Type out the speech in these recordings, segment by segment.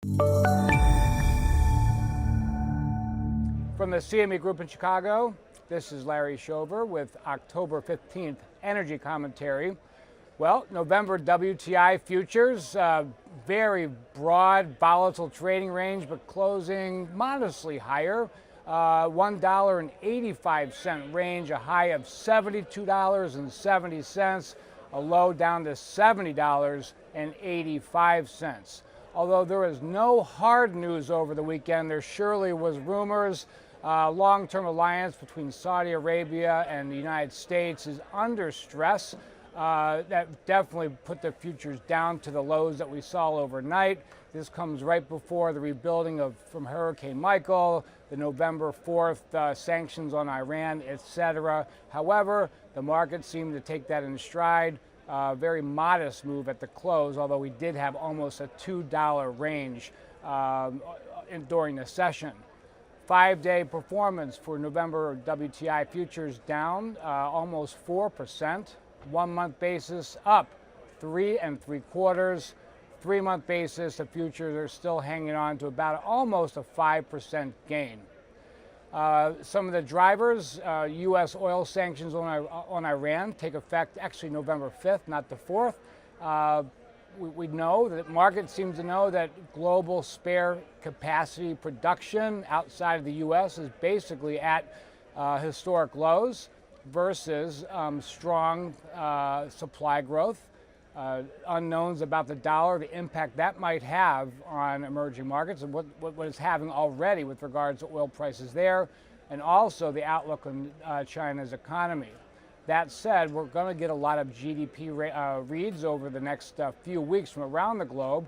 From the CME Group in Chicago, this is Larry Shover with October 15th Energy Commentary. Well, November WTI futures, very broad, volatile trading range, but closing modestly higher. $1.85 range, a high of $72.70, a low down to $70.85. Although there was no hard news over the weekend, there surely was rumors. Long-term alliance between Saudi Arabia and the United States is under stress. That definitely put the futures down to the lows that we saw overnight. This comes right before the rebuilding from Hurricane Michael, the November 4th sanctions on Iran, etc. However, the market seemed to take that in stride. Very modest move at the close, although we did have almost a $2 range during the session. 5-day performance for November WTI futures down almost 4%. 1-month basis up 3 3/4. 3-month basis, the futures are still hanging on to about almost a 5% gain. Some of the drivers, U.S. oil sanctions on Iran take effect actually November 5th, not the 4th. We know that market seems to know that global spare capacity production outside of the U.S. is basically at historic lows versus strong supply growth. Unknowns about the dollar, the impact that might have on emerging markets and what it's having already with regards to oil prices there, and also the outlook on China's economy. That said, we're going to get a lot of GDP reads over the next few weeks from around the globe.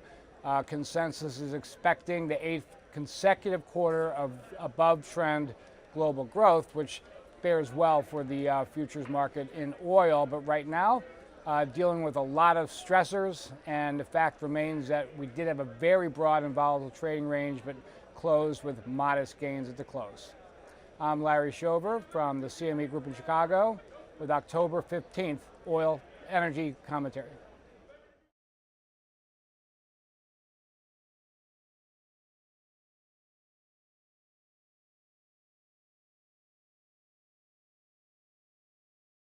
Consensus is expecting the 8th consecutive quarter of above-trend global growth, which fares well for the futures market in oil. But right now, dealing with a lot of stressors, and the fact remains that we did have a very broad and volatile trading range, but closed with modest gains at the close. I'm Larry Shover from the CME Group in Chicago with October 15th Oil Energy Commentary.